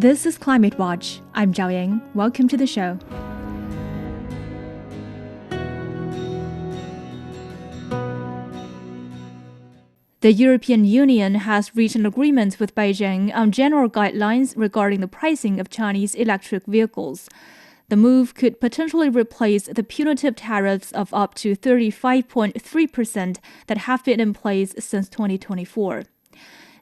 This is Climate Watch. I'm Zhao Ying. Welcome to the show. The European Union has reached an agreement with Beijing on general guidelines regarding the pricing of Chinese electric vehicles. The move could potentially replace the punitive tariffs of up to 35.3% that have been in place since 2024.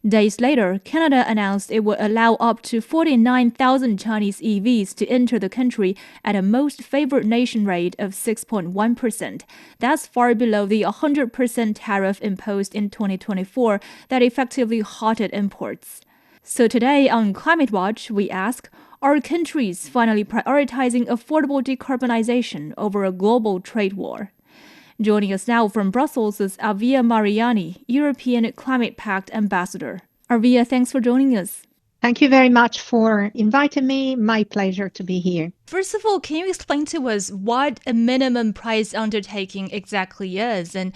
Days later, Canada announced it would allow up to 49,000 Chinese EVs to enter the country at a most favored nation rate of 6.1%. That's far below the 100% tariff imposed in 2024 that effectively halted imports. So today on Climate Watch, we ask, are countries finally prioritizing affordable decarbonization over a global trade war? Joining us now from Brussels is Arvea Marieni, European Climate Pact Ambassador. Arvea, thanks for joining us. Thank you very much for inviting me. My pleasure to be here. First of all, can you explain to us what a minimum price undertaking exactly is, and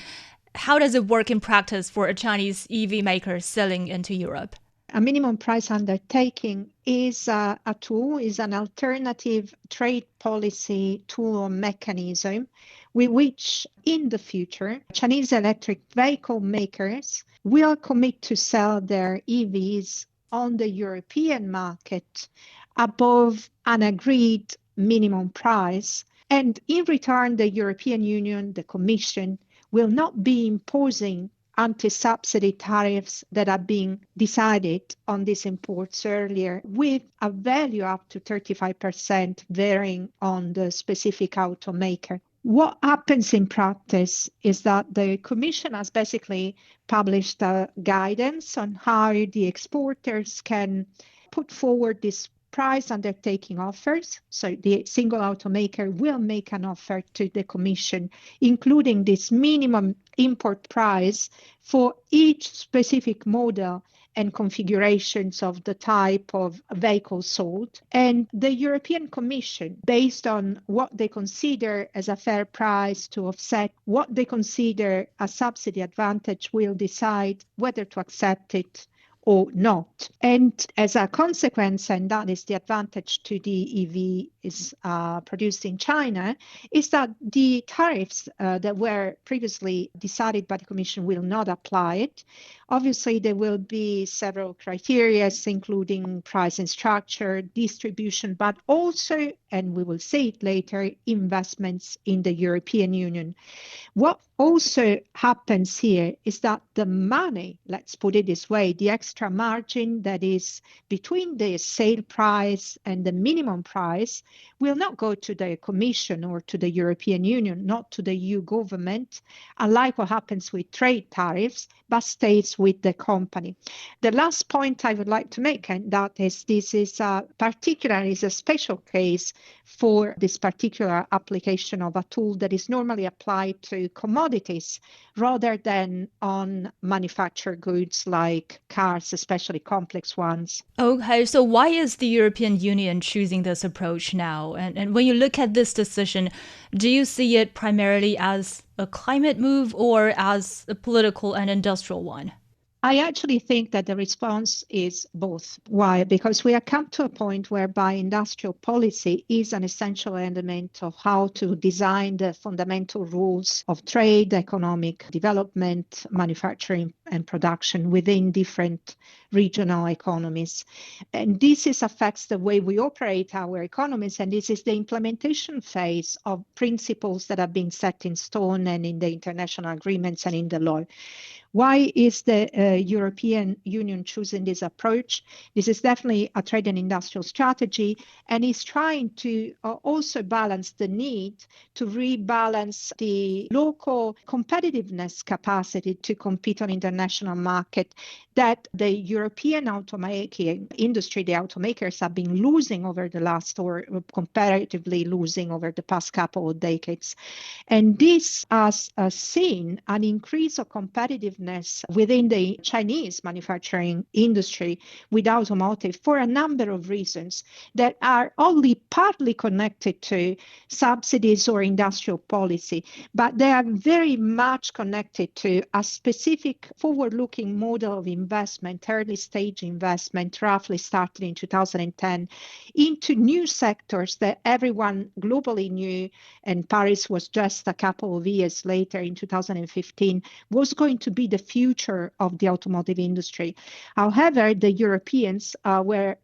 how does it work in practice for a Chinese EV maker selling into Europe? A minimum price undertaking is a tool, is an alternative trade policy tool or mechanism with which in the future Chinese electric vehicle makers will commit to sell their EVs on the European market above an agreed minimum price. And in return, the European Union, the Commission, will not be imposing anti-subsidy tariffs that are being decided on these imports earlier, with a value up to 35% varying on the specific automaker. What happens in practice is that the Commission has basically published a guidance on how the exporters can put forward this price undertaking offers. So the single automaker will make an offer to the Commission, including this minimum import price for each specific model and configurations of the type of vehicle sold. And the European Commission, based on what they consider as a fair price to offset what they consider a subsidy advantage, will decide whether to accept it or not. And as a consequence, and that is the advantage to the EV is produced in China, is that the tariffs that were previously decided by the Commission will not apply it. Obviously, there will be several criteria, including price and structure, distribution, but also, and we will see it later, investments in the European Union. What also happens here is that the money, let's put it this way, the extra margin that is between the sale price and the minimum price will not go to the Commission or to the European Union, not to the EU government, unlike what happens with trade tariffs, but stays with the company. The last point I would like to make, and that is this is a special case for this particular application of a tool that is normally applied to commodities rather than on manufactured goods like cars, especially complex ones. Okay, so why is the European Union choosing this approach now? And when you look at this decision, do you see it primarily as a climate move or as a political and industrial one? I actually think that the response is both. Why? Because we have come to a point whereby industrial policy is an essential element of how to design the fundamental rules of trade, economic development, manufacturing and production within different regional economies. And this affects the way we operate our economies, and this is the implementation phase of principles that have been set in stone and in the international agreements and in the law. Why is the European Union choosing this approach? This is definitely a trade and industrial strategy, and is trying to also balance the need to rebalance the local competitiveness capacity to compete on international market that the European automaking industry, the automakers, have been losing over the last, or comparatively losing over the past couple of decades. And this has seen an increase of competitiveness within the Chinese manufacturing industry with automotive for a number of reasons that are only partly connected to subsidies or industrial policy, but they are very much connected to a specific forward-looking model of investment, early stage investment, roughly started in 2010, into new sectors that everyone globally knew, and Paris was just a couple of years later in 2015, was going to be the future of the automotive industry. However, the Europeans were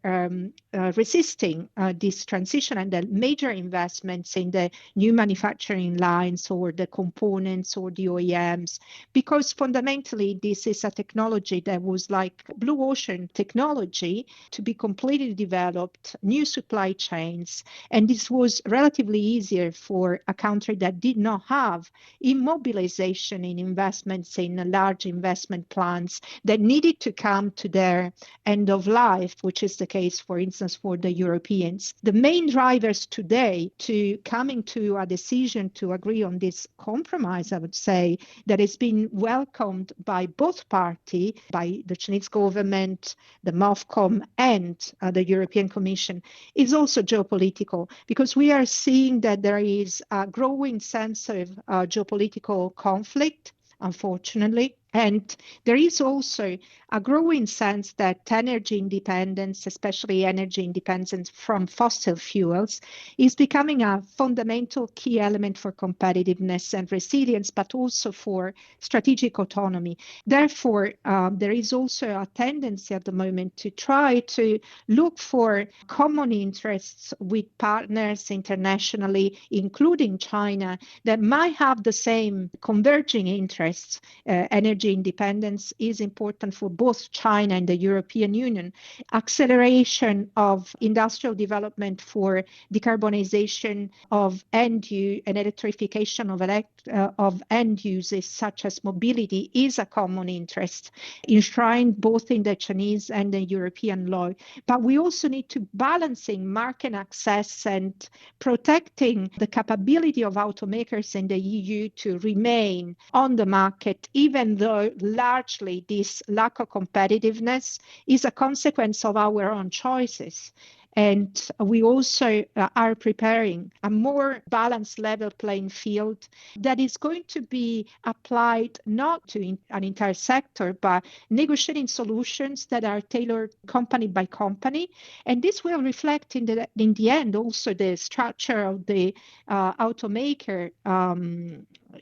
resisting this transition and the major investments in the new manufacturing lines or the components or the OEMs, because fundamentally this is a technology that was like blue ocean technology to be completely developed, new supply chains, and this was relatively easier for a country that did not have immobilization in investments in large investment plans that needed to come to their end of life, which is the case, for instance, for the Europeans. The main drivers today to coming to a decision to agree on this compromise, I would say, that has been welcomed by both parties, by the Chinese government, the MOFCOM, and the European Commission, is also geopolitical, because we are seeing that there is a growing sense of geopolitical conflict, unfortunately. And there is also a growing sense that energy independence, especially energy independence from fossil fuels, is becoming a fundamental key element for competitiveness and resilience, but also for strategic autonomy. Therefore, there is also a tendency at the moment to try to look for common interests with partners internationally, including China, that might have the same converging interests. Energy independence is important for both China and the European Union. Acceleration of industrial development for decarbonization of end use and electrification of end uses such as mobility is a common interest, enshrined both in the Chinese and the European law. But we also need to balancing market access and protecting the capability of automakers in the EU to remain on the market, even though largely this lack of competitiveness is a consequence of our own choices. And we also are preparing a more balanced level playing field that is going to be applied not to an entire sector, but negotiating solutions that are tailored company by company. And this will reflect in the end also the structure of the automaker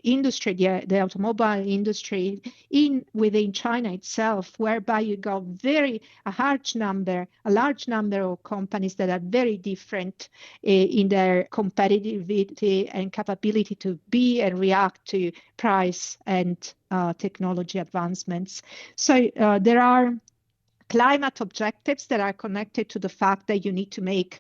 industry, the automobile industry within China itself, whereby you got a large number of companies that are very different in their competitivity and capability to be and react to price and technology advancements. So there are climate objectives that are connected to the fact that you need to make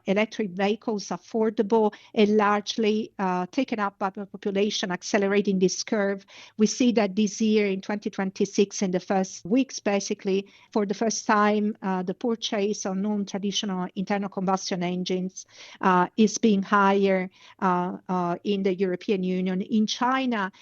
electric vehicles affordable and largely taken up by the population, accelerating this curve. We see that this year in 2026, in the first weeks, basically, for the first time, the purchase of non-traditional internal combustion engines is being higher in the European Union. In China,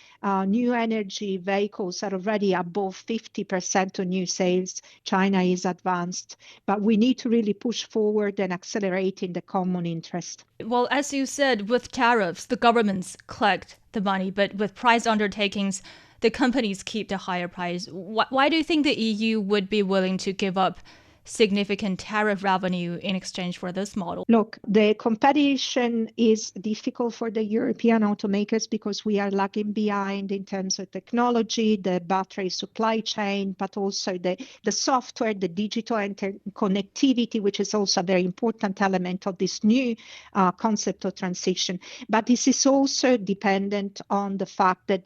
new energy vehicles are already above 50% of new sales. China is advanced, but we need to really push forward and accelerate in the common interest. Well, as you said, with tariffs, the governments collect the money, but with price undertakings, the companies keep the higher price. Why do you think the EU would be willing to give up significant tariff revenue in exchange for this model? Look, the competition is difficult for the European automakers because we are lagging behind in terms of technology, the battery supply chain, but also the software, the digital connectivity, which is also a very important element of this new concept of transition. But this is also dependent on the fact that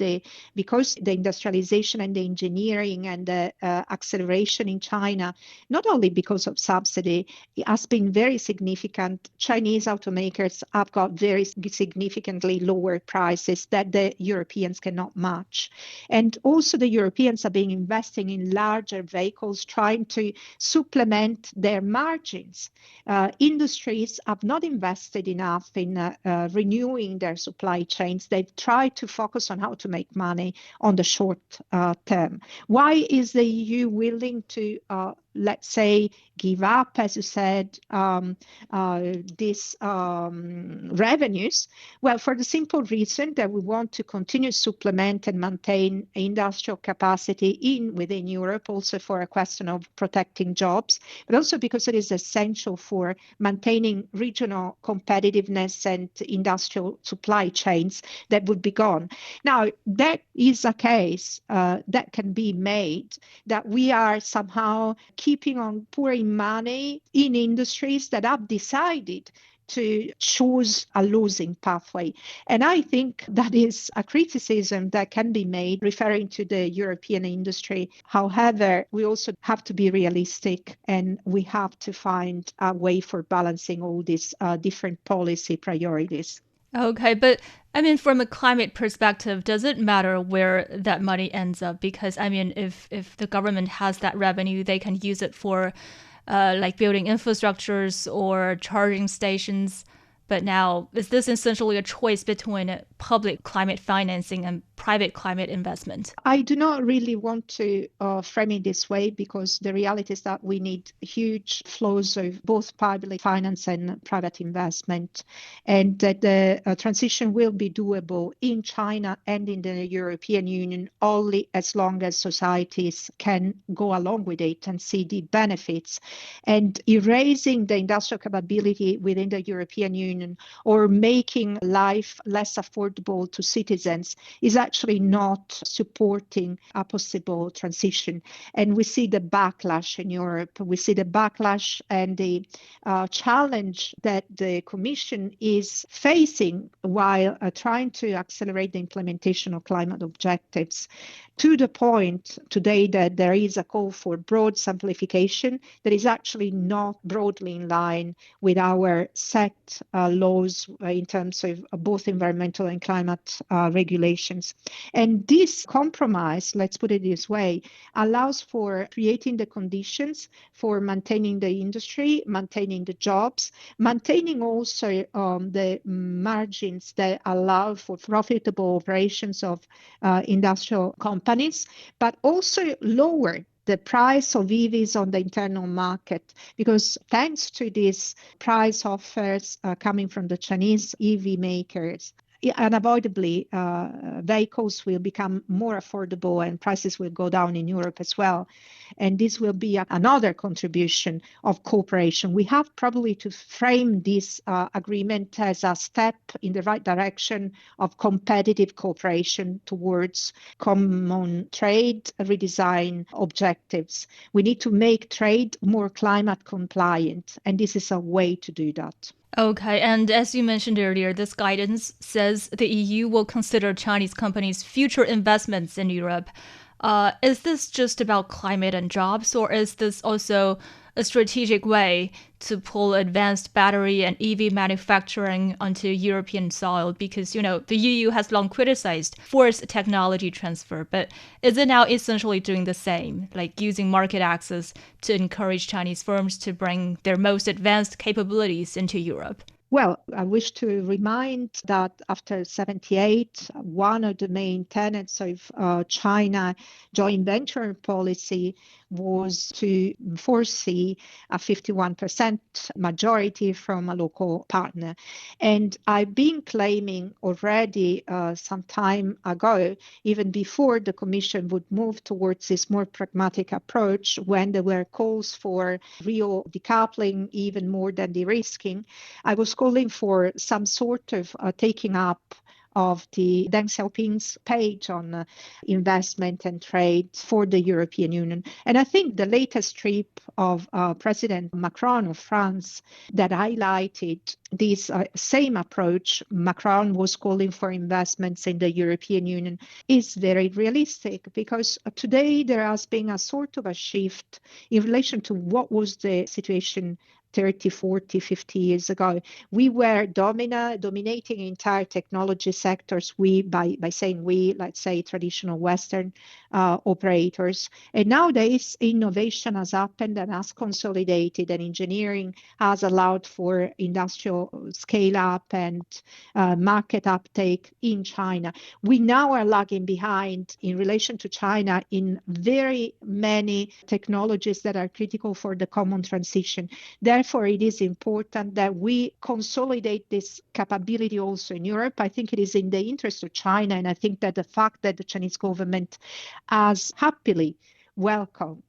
because the industrialization and the engineering and the acceleration in China, not only because of subsidy, it has been very significant. Chinese automakers have got very significantly lower prices that the Europeans cannot match. And also the Europeans have been investing in larger vehicles, trying to supplement their margins. Industries have not invested enough in renewing their supply chains. They've tried to focus on how to make money on the short term. Why is the EU willing to let's say, give up, as you said, these revenues? Well, for the simple reason that we want to continue to supplement and maintain industrial capacity within Europe, also for a question of protecting jobs, but also because it is essential for maintaining regional competitiveness and industrial supply chains that would be gone. Now, that is a case that can be made, that we are somehow keeping on pouring money in industries that have decided to choose a losing pathway. And I think that is a criticism that can be made referring to the European industry. However, we also have to be realistic, and we have to find a way for balancing all these different policy priorities. Okay, but I mean, from a climate perspective, does it matter where that money ends up? Because I mean, if the government has that revenue, they can use it for like building infrastructures or charging stations. But now, is this essentially a choice between public climate financing and private climate investment? I do not really want to frame it this way, because the reality is that we need huge flows of both public finance and private investment, and that the transition will be doable in China and in the European Union only as long as societies can go along with it and see the benefits. And erasing the industrial capability within the European Union or making life less affordable to citizens is actually not supporting a possible transition. And we see the backlash in Europe. We see the backlash and the challenge that the Commission is facing while trying to accelerate the implementation of climate objectives, to the point today that there is a call for broad simplification that is actually not broadly in line with our set laws in terms of both environmental and climate regulations. And this compromise, let's put it this way, allows for creating the conditions for maintaining the industry, maintaining the jobs, maintaining also the margins that allow for profitable operations of industrial companies, but also lower the price of EVs on the internal market, because thanks to these price offers coming from the Chinese EV makers, unavoidably vehicles will become more affordable and prices will go down in Europe as well. And this will be another contribution of cooperation. We have probably to frame this agreement as a step in the right direction of competitive cooperation towards common trade redesign objectives. We need to make trade more climate compliant, and this is a way to do that. Okay, and as you mentioned earlier, this guidance says the EU will consider Chinese companies' future investments in Europe. Is this just about climate and jobs, or is this also a strategic way to pull advanced battery and EV manufacturing onto European soil? Because, you know, the EU has long criticized forced technology transfer, but is it now essentially doing the same, like using market access to encourage Chinese firms to bring their most advanced capabilities into Europe? Well, I wish to remind that after 78, one of the main tenets of China joint venture policy was to foresee a 51% majority from a local partner. And I've been claiming already some time ago, even before the Commission would move towards this more pragmatic approach, when there were calls for real decoupling, even more than de-risking, I was calling for some sort of taking up of the Deng Xiaoping's page on investment and trade for the European Union. And I think the latest trip of President Macron of France that highlighted this same approach, Macron was calling for investments in the European Union, is very realistic, because today there has been a sort of a shift in relation to what was the situation 30, 40, 50 years ago. We were dominating entire technology sectors. By saying we, let's say traditional Western operators. And nowadays, innovation has happened and has consolidated, and engineering has allowed for industrial scale up and market uptake in China. We now are lagging behind in relation to China in very many technologies that are critical for the common transition. Therefore, it is important that we consolidate this capability also in Europe. I think it is in the interest of China, and I think that the fact that the Chinese government has happily welcomed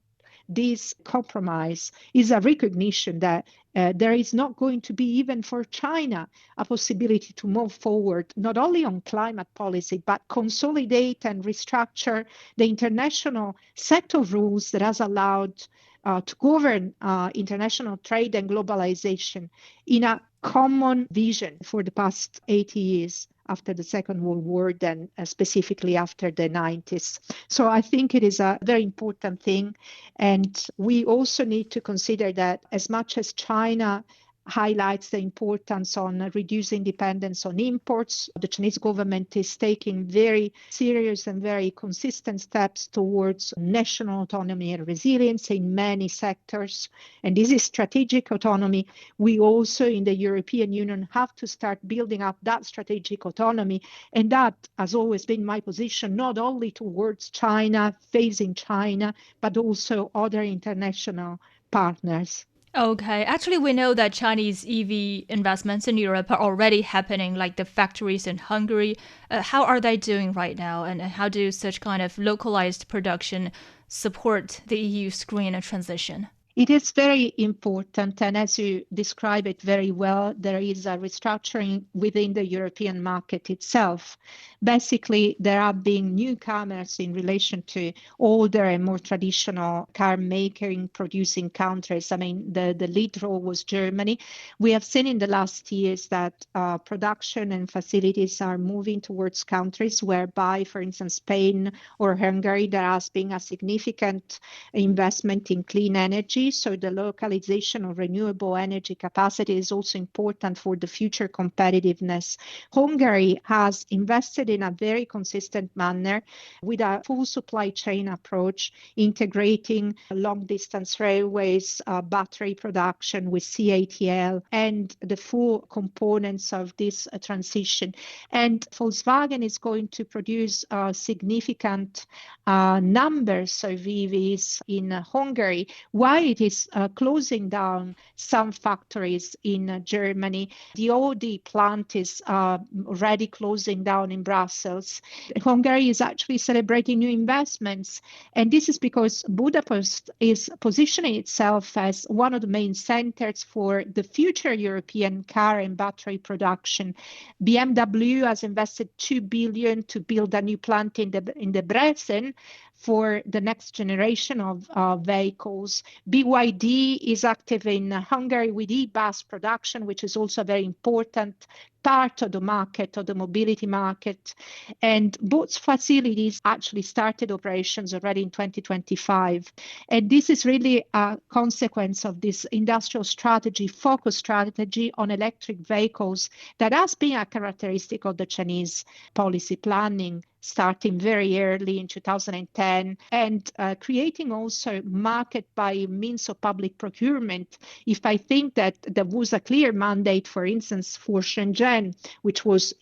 this compromise is a recognition that there is not going to be, even for China, a possibility to move forward, not only on climate policy, but consolidate and restructure the international set of rules that has allowed to govern international trade and globalization in a common vision for the past 80 years after the Second World War, then specifically after the 90s. So I think it is a very important thing. And we also need to consider that as much as China highlights the importance on reducing dependence on imports, the Chinese government is taking very serious and very consistent steps towards national autonomy and resilience in many sectors. And this is strategic autonomy. We also in the European Union have to start building up that strategic autonomy. And that has always been my position, not only towards China, facing China, but also other international partners. Okay, actually, we know that Chinese EV investments in Europe are already happening, like the factories in Hungary. How are they doing right now, and how do such kind of localized production support the EU's green transition? It is very important, and as you describe it very well, there is a restructuring within the European market itself. Basically, there are being newcomers in relation to older and more traditional car making, producing countries. I mean, the lead role was Germany. We have seen in the last years that production and facilities are moving towards countries whereby, for instance, Spain or Hungary, there has been a significant investment in clean energy. So the localization of renewable energy capacity is also important for the future competitiveness. Hungary has invested in a very consistent manner with a full supply chain approach, integrating long distance railways, battery production with CATL, and the full components of this transition. And Volkswagen is going to produce significant numbers of EVs in Hungary, while it is closing down some factories in Germany. The Audi plant is already closing down in Brussels. Hungary is actually celebrating new investments. And this is because Budapest is positioning itself as one of the main centers for the future European car and battery production. BMW has invested 2 billion to build a new plant in Debrecen for the next generation of vehicles. BYD is active in Hungary with e-bus production, which is also a very important part of the market, of the mobility market. And both facilities actually started operations already in 2025. And this is really a consequence of this industrial strategy, focus strategy on electric vehicles that has been a characteristic of the Chinese policy planning, starting very early in 2010 and creating also market by means of public procurement. If I think that there was a clear mandate, for instance, for Shenzhen, which was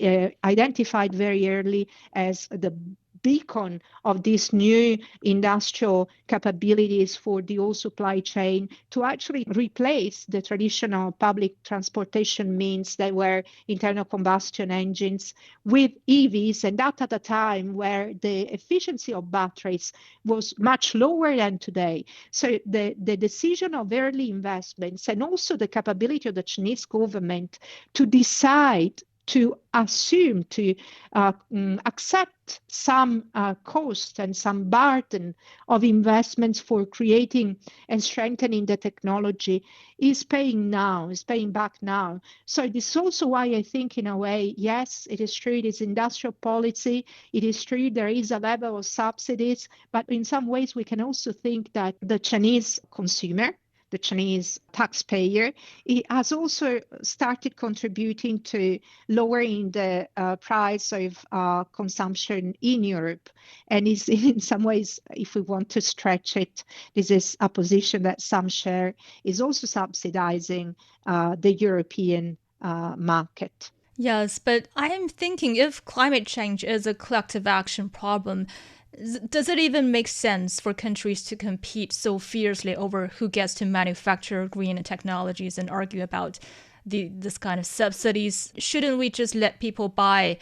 identified very early as the beacon of these new industrial capabilities for the whole supply chain to actually replace the traditional public transportation means that were internal combustion engines with EVs, and that at a time where the efficiency of batteries was much lower than today. So the decision of early investments and also the capability of the Chinese government to decide to assume, to accept some cost and some burden of investments for creating and strengthening the technology is paying now, is paying back now. So this is also why I think in a way, yes, it is true, it is industrial policy, it is true there is a level of subsidies, but in some ways we can also think that the Chinese consumer, the Chinese taxpayer, it has also started contributing to lowering the price of consumption in Europe. And is in some ways, if we want to stretch it, this is a position that some share is also subsidizing the European market. Yes, but I am thinking if climate change is a collective action problem, does it even make sense for countries to compete so fiercely over who gets to manufacture green technologies and argue about this kind of subsidies? Shouldn't we just let people buy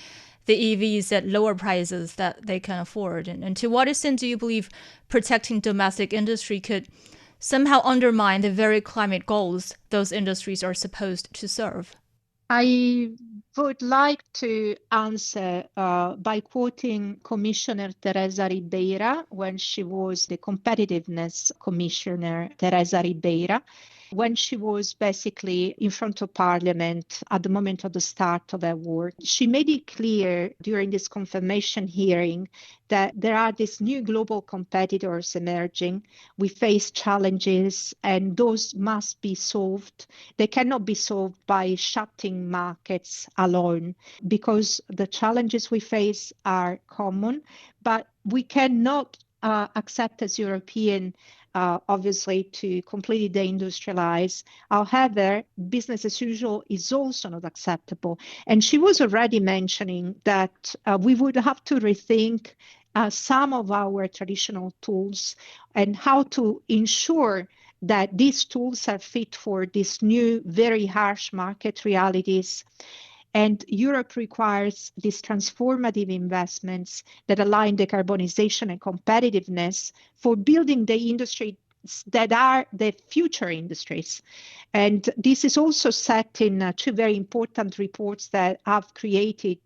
the EVs at lower prices that they can afford? And to what extent do you believe protecting domestic industry could somehow undermine the very climate goals those industries are supposed to serve? I would like to answer by quoting Commissioner Teresa Ribeira when she was the competitiveness commissioner, Teresa Ribeira, when she was basically in front of Parliament at the moment of the start of her work. She made it clear during this confirmation hearing that there are these new global competitors emerging. We face challenges and those must be solved. They cannot be solved by shutting markets alone because the challenges we face are common, but we cannot accept as European obviously to completely deindustrialize. However, business as usual is also not acceptable. And she was already mentioning that we would have to rethink some of our traditional tools and how to ensure that these tools are fit for these new, very harsh market realities. And Europe requires these transformative investments that align decarbonization and competitiveness for building the industry that are the future industries. And this is also set in two very important reports that have created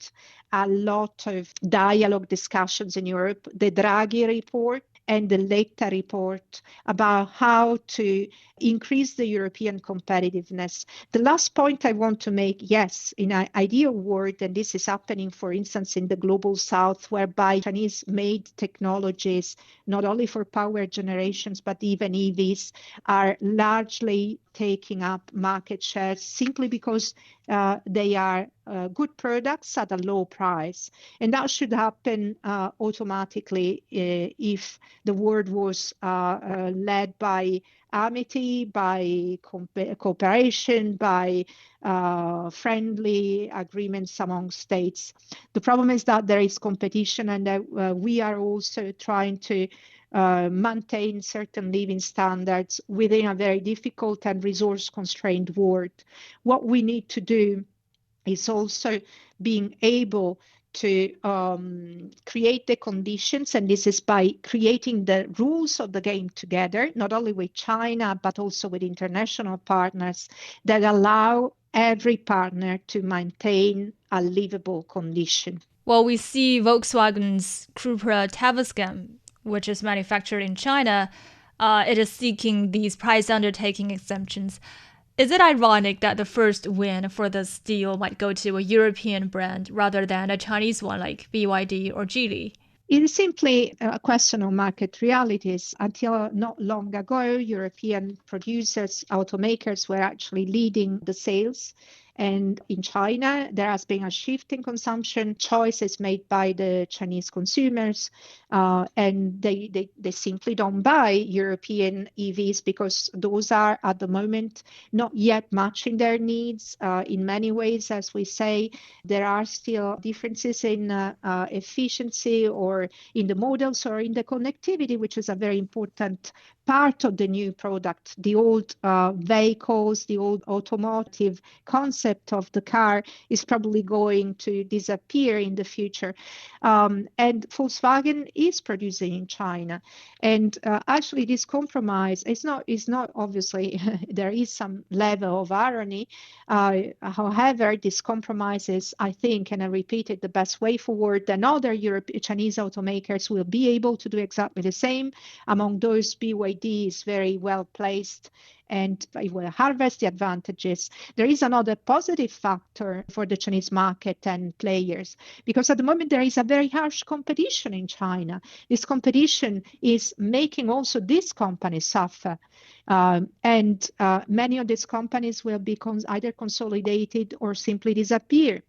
a lot of dialogue discussions in Europe, the Draghi report and the Letta report about how to increase the European competitiveness. The last point I want to make, yes, in an ideal world, and this is happening, for instance, in the global south, whereby Chinese-made technologies, not only for power generations, but even EVs, are largely taking up market shares simply because they are good products at a low price. And that should happen automatically if the world was led by amity, by cooperation, by friendly agreements among states. The problem is that there is competition and that we are also trying to maintain certain living standards within a very difficult and resource-constrained world. What we need to do is also being able to create the conditions, and this is by creating the rules of the game together, not only with China, but also with international partners that allow every partner to maintain a livable condition. Well, we see Volkswagen's Cupra Tavascan, which is manufactured in China, it is seeking these price undertaking exemptions. Is it ironic that the first win for this deal might go to a European brand rather than a Chinese one like BYD or Geely? It is simply a question of market realities. Until not long ago, European producers, automakers were actually leading the sales. And in China, there has been a shift in consumption choices made by the Chinese consumers. And they simply don't buy European EVs because those are at the moment not yet matching their needs. In many ways, as we say, there are still differences in efficiency or in the models or in the connectivity, which is a very important part of the new product. The old vehicles, the old automotive concept of the car is probably going to disappear in the future. And Volkswagen is producing in China. And actually this compromise is not obviously, there is some level of irony. However, this compromise is, I think, and I repeat it, the best way forward. And other Chinese automakers will be able to do exactly the same. Among those, BYD is very well placed and it will harvest the advantages. There is another positive factor for the Chinese market and players, because at the moment there is a very harsh competition in China. This competition is making also these companies suffer. And many of these companies will be either consolidated or simply disappear.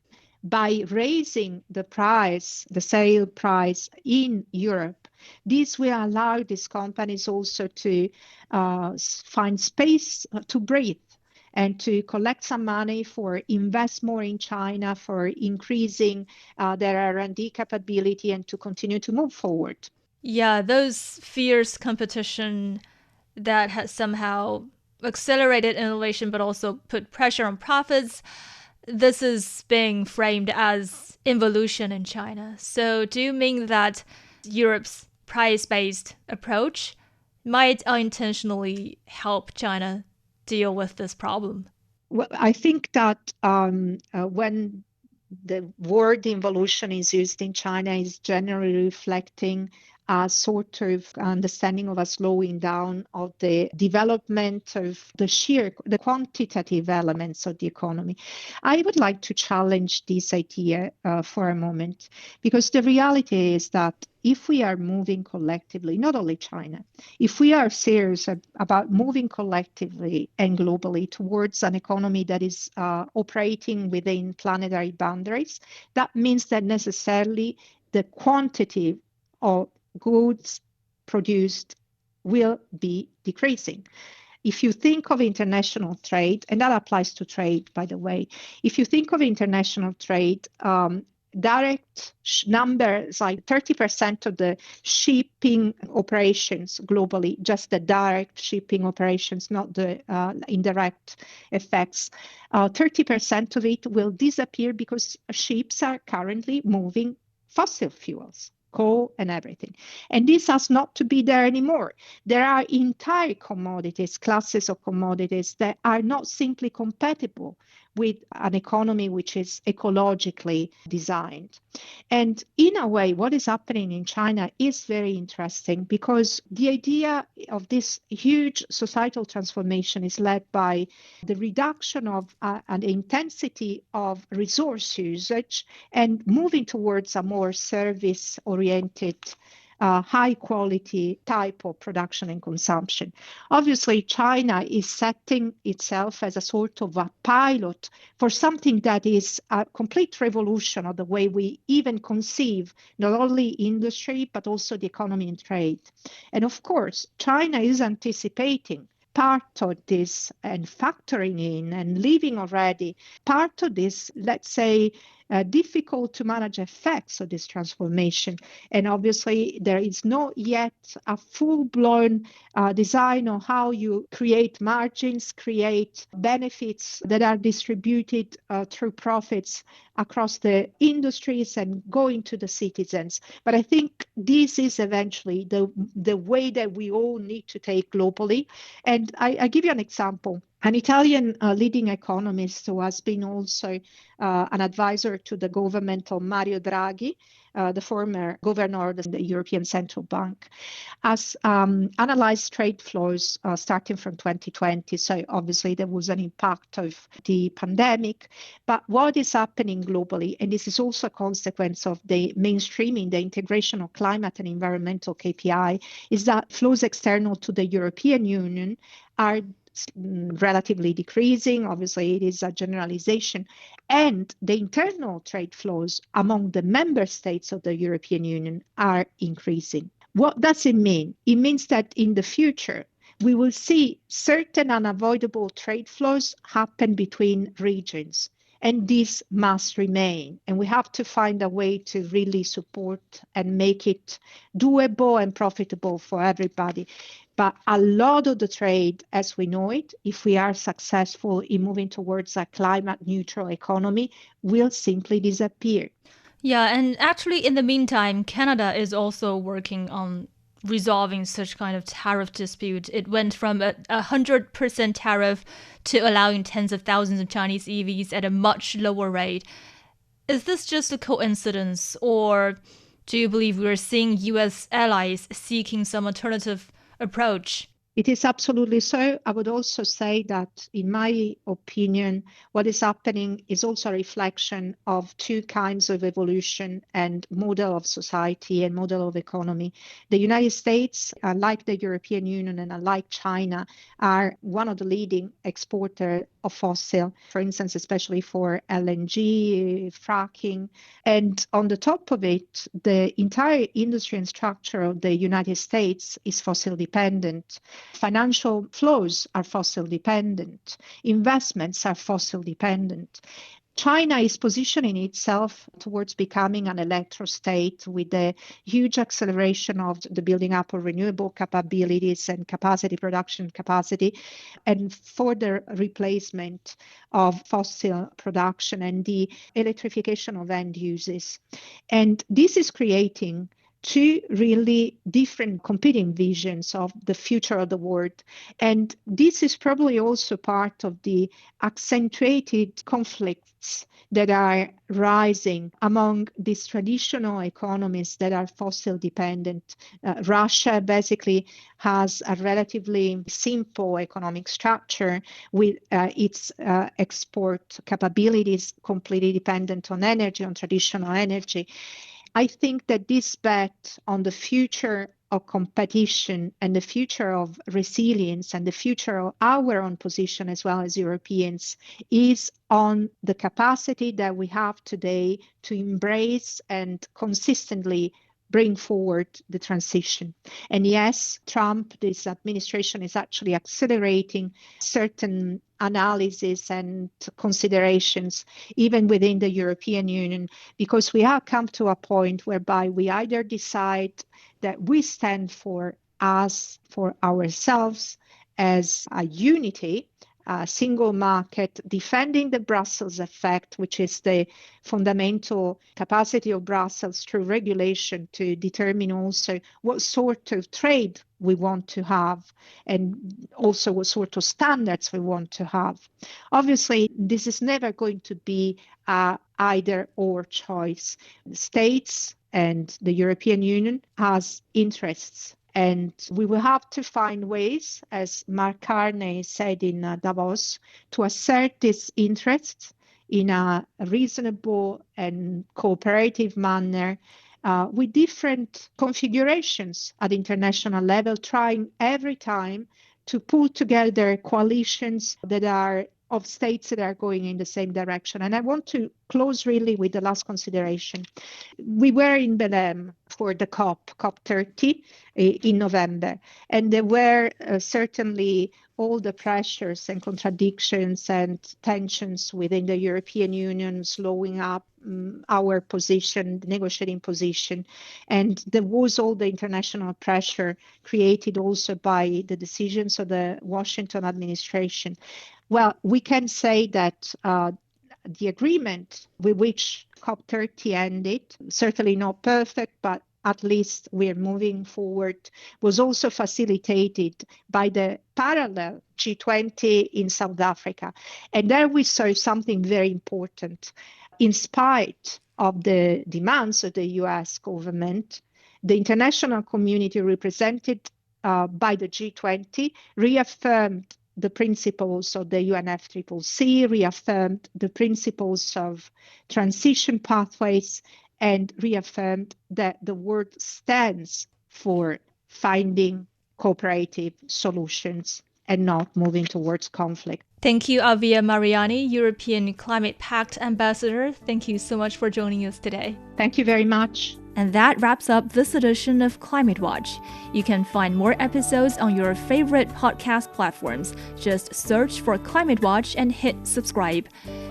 By raising the price, the sale price in Europe, this will allow these companies also to find space to breathe and to collect some money for invest more in China, for increasing their R&D capability and to continue to move forward. Yeah, those fierce competition that has somehow accelerated innovation but also put pressure on profits. This is being framed as involution in China. So do you mean that Europe's price-based approach might unintentionally help China deal with this problem? Well, I think that when the word involution is used in China, is generally reflecting a sort of understanding of a slowing down of the development of the quantitative elements of the economy. I would like to challenge this idea for a moment, because the reality is that if we are moving collectively, not only China, if we are serious about moving collectively and globally towards an economy that is operating within planetary boundaries, that means that necessarily the quantity of goods produced will be decreasing. If you think of international trade, and that applies to trade, by the way, if you think of international trade, direct numbers like 30% of the shipping operations globally, just the direct shipping operations, not the indirect effects, 30% of it will disappear because ships are currently moving fossil fuels, coal and everything. And this has not to be there anymore. There are entire commodities, classes of commodities that are not simply compatible with an economy which is ecologically designed. And in a way, what is happening in China is very interesting, because the idea of this huge societal transformation is led by the reduction of an intensity of resource usage and moving towards a more service-oriented high quality type of production and consumption. Obviously, China is setting itself as a sort of a pilot for something that is a complete revolution of the way we even conceive not only industry, but also the economy and trade. And of course, China is anticipating part of this and factoring in and leaving already part of this, let's say, difficult to manage effects of this transformation. And obviously, there is not yet a full-blown design on how you create margins, create benefits that are distributed through profits across the industries and going to the citizens. But I think this is eventually the way that we all need to take globally. And I give you an example. An Italian leading economist who has been also an advisor to the government of Mario Draghi, the former governor of the European Central Bank, has analyzed trade flows starting from 2020. So obviously there was an impact of the pandemic, but what is happening globally, and this is also a consequence of the mainstreaming, the integration of climate and environmental KPI, is that flows external to the European Union are relatively decreasing. Obviously, it is a generalization. And the internal trade flows among the member states of the European Union are increasing. What does it mean? It means that in the future, we will see certain unavoidable trade flows happen between regions. And this must remain. And we have to find a way to really support and make it doable and profitable for everybody. But a lot of the trade as we know it, if we are successful in moving towards a climate neutral economy, will simply disappear. Yeah, and actually in the meantime, Canada is also working on resolving such kind of tariff dispute. It went from a 100% tariff to allowing tens of thousands of Chinese EVs at a much lower rate. Is this just a coincidence, or do you believe we're seeing US allies seeking some alternative approach? It is absolutely so. I would also say that, in my opinion, what is happening is also a reflection of two kinds of evolution and model of society and model of economy. The United States, like the European Union and unlike China, are one of the leading exporters of fossil, for instance, especially for LNG, fracking. And on the top of it, the entire industry and structure of the United States is fossil dependent. Financial flows are fossil dependent. Investments are fossil dependent. China is positioning itself towards becoming an electro state with a huge acceleration of the building up of renewable capabilities and capacity, production capacity, and further replacement of fossil production and the electrification of end uses. And this is creating two really different competing visions of the future of the world. And this is probably also part of the accentuated conflicts that are rising among these traditional economies that are fossil dependent. Russia basically has a relatively simple economic structure with its export capabilities completely dependent on energy, on traditional energy. I think that this bet on the future of competition and the future of resilience and the future of our own position as well as Europeans is on the capacity that we have today to embrace and consistently bring forward the transition. And yes, Trump, this administration is actually accelerating certain analysis and considerations even within the European Union, because we have come to a point whereby we either decide that we stand for us, for ourselves as a unity, a single market, defending the Brussels effect, which is the fundamental capacity of Brussels through regulation to determine also what sort of trade we want to have and also what sort of standards we want to have. Obviously, this is never going to be either or choice. The states and the European Union has interests. And we will have to find ways, as Mark Carney said in Davos, to assert these interests in a reasonable and cooperative manner with different configurations at international level, trying every time to pull together coalitions that are of states that are going in the same direction. And I want to close really with the last consideration. We were in Belém for the COP30 in November, and there were certainly all the pressures and contradictions and tensions within the European Union slowing up our position, the negotiating position. And there was all the international pressure created also by the decisions of the Washington administration. Well, we can say that the agreement with which COP30 ended, certainly not perfect, but at least we're moving forward, was also facilitated by the parallel G20 in South Africa. And there we saw something very important. In spite of the demands of the US government, the international community represented by the G20 reaffirmed the principles of the UNFCCC, reaffirmed the principles of transition pathways, and reaffirmed that the world stands for finding cooperative solutions and not moving towards conflict. Thank you, Arvea Marieni, European Climate Pact Ambassador. Thank you so much for joining us today. Thank you very much. And that wraps up this edition of Climate Watch. You can find more episodes on your favorite podcast platforms. Just search for Climate Watch and hit subscribe.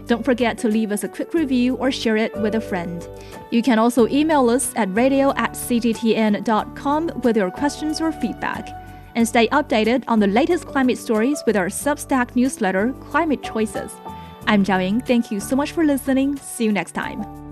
Don't forget to leave us a quick review or share it with a friend. You can also email us at radio@cgtn.com with your questions or feedback. And stay updated on the latest climate stories with our Substack newsletter, Climate Choices. I'm Zhao Ying. Thank you so much for listening. See you next time.